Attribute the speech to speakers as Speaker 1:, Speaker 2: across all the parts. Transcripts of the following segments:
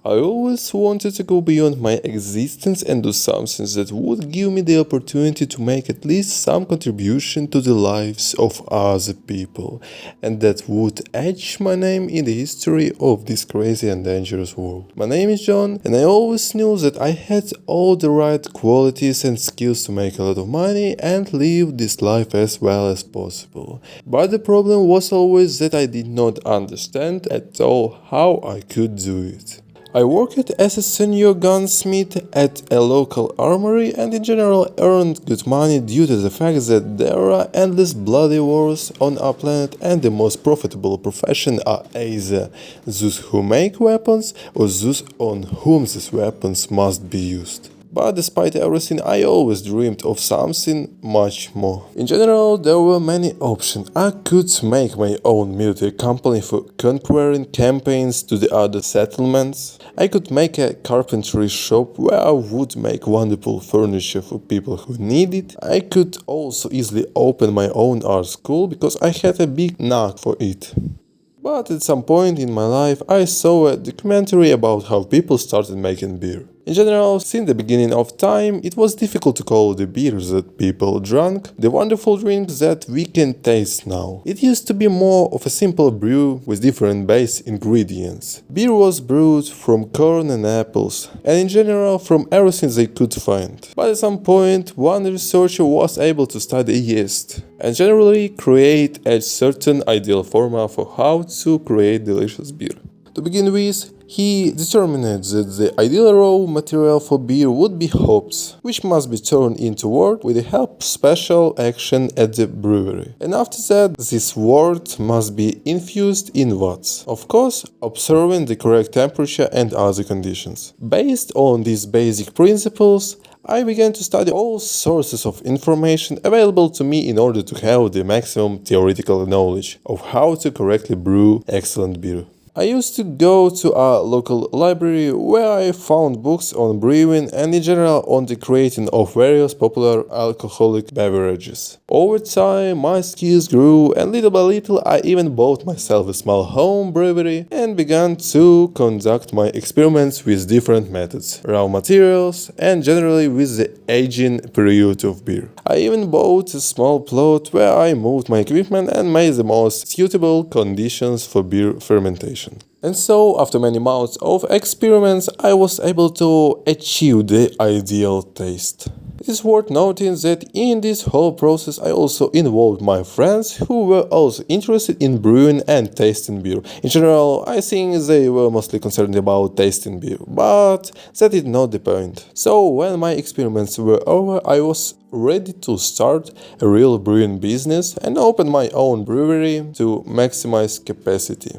Speaker 1: I always wanted to go beyond my existence and do something that would give me the opportunity to make at least some contribution to the lives of other people, and that would etch my name in the history of this crazy and dangerous world. My name is John, and I always knew that I had all the right qualities and skills to make a lot of money and live this life as well as possible. But the problem was always that I did not understand at all how I could do it. I worked as a senior gunsmith at a local armory and in general earned good money due to the fact that there are endless bloody wars on our planet and the most profitable profession are either those who make weapons or those on whom these weapons must be used. But despite everything, I always dreamed of something much more. In general, there were many options. I could make my own military company for conquering campaigns to the other settlements. I could make a carpentry shop where I would make wonderful furniture for people who need it. I could also easily open my own art school because I had a big knack for it. But at some point in my life, I saw a documentary about how people started making beer. In general, since the beginning of time, it was difficult to call the beers that people drank the wonderful drinks that we can taste now. It used to be more of a simple brew with different base ingredients. Beer was brewed from corn and apples, and in general from everything they could find. But at some point, one researcher was able to study yeast and generally create a certain ideal formula for how to create delicious beer. To begin with, he determined that the ideal raw material for beer would be hops, which must be turned into wort with the help of special action at the brewery. And after that, this wort must be infused in vats, of course, observing the correct temperature and other conditions. Based on these basic principles, I began to study all sources of information available to me in order to have the maximum theoretical knowledge of how to correctly brew excellent beer. I used to go to a local library where I found books on brewing and in general on the creating of various popular alcoholic beverages. Over time, my skills grew and little by little I even bought myself a small home brewery and began to conduct my experiments with different methods, raw materials and generally with the aging period of beer. I even bought a small plot where I moved my equipment and made the most suitable conditions for beer fermentation. And so, after many months of experiments, I was able to achieve the ideal taste. It is worth noting that in this whole process I also involved my friends who were also interested in brewing and tasting beer. In general, I think they were mostly concerned about tasting beer, but that is not the point. So when my experiments were over, I was ready to start a real brewing business and open my own brewery to maximize capacity.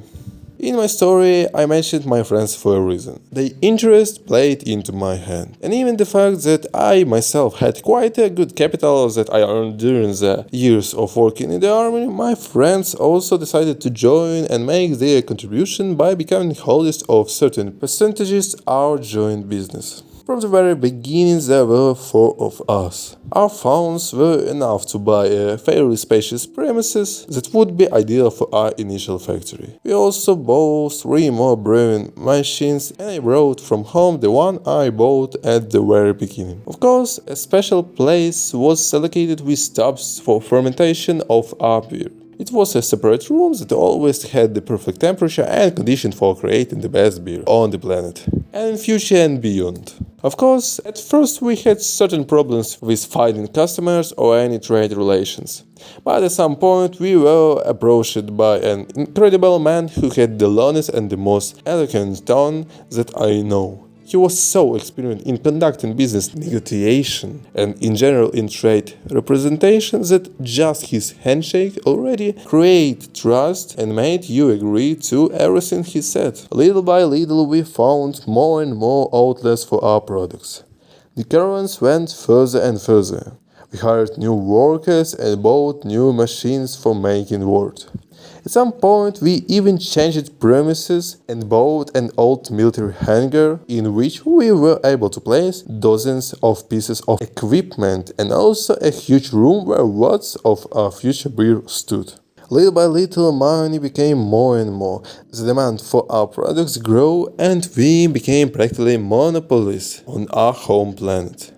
Speaker 1: In my story, I mentioned my friends for a reason. Their interest played into my hand. And even the fact that I myself had quite a good capital that I earned during the years of working in the army, my friends also decided to join and make their contribution by becoming holders of certain percentages our joint business. From the very beginning there were 4 of us. Our funds were enough to buy a fairly spacious premises that would be ideal for our initial factory. We also bought 3 more brewing machines and I brought from home the one I bought at the very beginning. Of course, a special place was allocated with tubs for fermentation of our beer. It was a separate room that always had the perfect temperature and condition for creating the best beer on the planet, and in future and beyond. Of course, at first we had certain problems with finding customers or any trade relations. But at some point we were approached by an incredible man who had the longest and the most eloquent tongue that I know. He was so experienced in conducting business negotiation and in general in trade representation that just his handshake already created trust and made you agree to everything he said. Little by little we found more and more outlets for our products. The caravans went further and further. We hired new workers and bought new machines for making wort. At some point we even changed premises and bought an old military hangar in which we were able to place dozens of pieces of equipment and also a huge room where lots of our future beer stood. Little by little, money became more and more. The demand for our products grew, and we became practically monopolies on our home planet.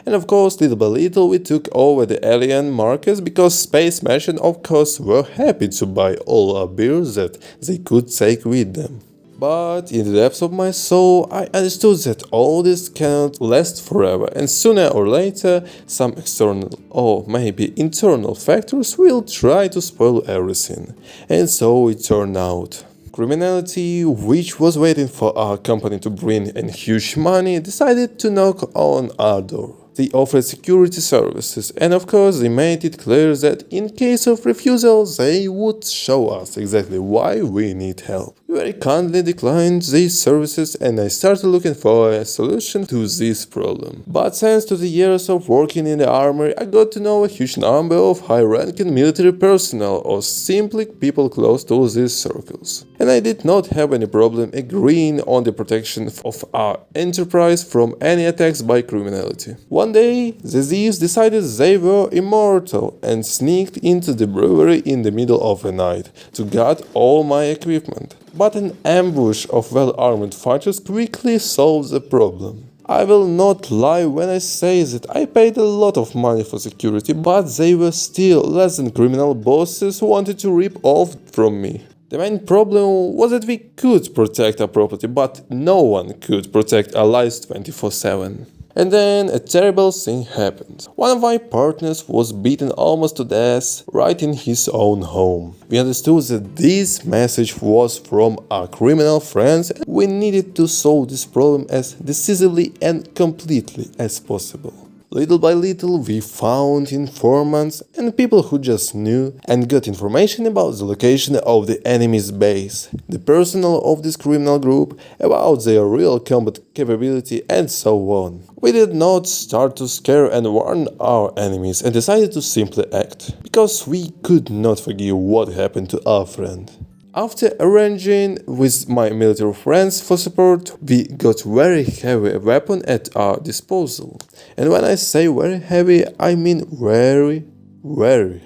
Speaker 1: And of course, little by little, we took over the alien markets because space machines, of course, were happy to buy all our beers that they could take with them. But in the depths of my soul, I understood that all this cannot last forever, and sooner or later, some external or maybe internal factors will try to spoil everything. And so it turned out. Criminality, which was waiting for our company to bring in huge money, decided to knock on our door. They offered security services, and of course they made it clear that in case of refusal, they would show us exactly why we need help. We very kindly declined these services, and I started looking for a solution to this problem. But thanks to the years of working in the army, I got to know a huge number of high-ranking military personnel or simply people close to these circles. And I did not have any problem agreeing on the protection of our enterprise from any attacks by criminality. One day, the thieves decided they were immortal and sneaked into the brewery in the middle of the night to guard all my equipment. But an ambush of well-armed fighters quickly solved the problem. I will not lie when I say that I paid a lot of money for security, but they were still less than criminal bosses who wanted to rip off from me. The main problem was that we could protect our property, but no one could protect our lives 24/7. And then a terrible thing happened. One of my partners was beaten almost to death right in his own home. We understood that this message was from our criminal friends, and we needed to solve this problem as decisively and completely as possible. Little by little, we found informants and people who just knew and got information about the location of the enemy's base, the personnel of this criminal group, about their real combat capability, and so on. We did not start to scare and warn our enemies and decided to simply act, because we could not forgive what happened to our friend. After arranging with my military friends for support, we got very heavy weapon at our disposal. And when I say very heavy, I mean very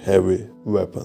Speaker 1: heavy weapon.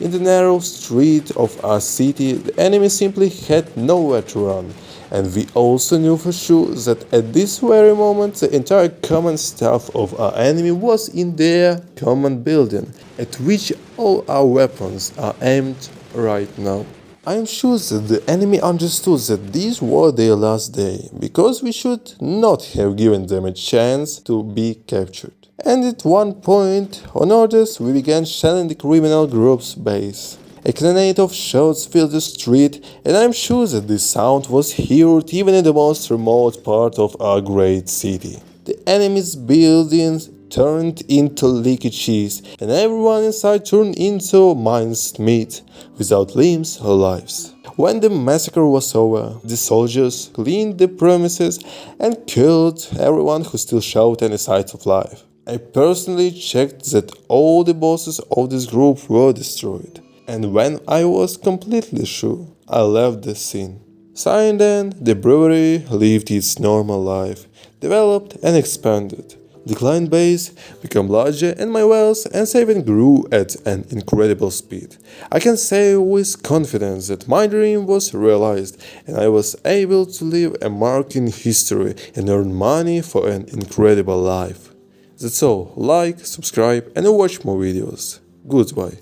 Speaker 1: In the narrow street of our city, the enemy simply had nowhere to run. And we also knew for sure that at this very moment the entire command staff of our enemy was in their command building, at which all our weapons are aimed right now. I am sure that the enemy understood that these were their last day, because we should not have given them a chance to be captured. And at one point on orders, we began shelling the criminal group's base. A cannonade of shots filled the street, and I am sure that this sound was heard even in the most remote part of our great city. The enemy's buildings turned into leaky cheese, and everyone inside turned into minced meat, without limbs or lives. When the massacre was over, the soldiers cleaned the premises and killed everyone who still showed any signs of life. I personally checked that all the bosses of this group were destroyed, and when I was completely sure, I left the scene. Since then, the brewery lived its normal life, developed and expanded. The client base became larger, and my wealth and saving grew at an incredible speed. I can say with confidence that my dream was realized, and I was able to leave a mark in history and earn money for an incredible life. That's all. Like, subscribe, and watch more videos. Goodbye.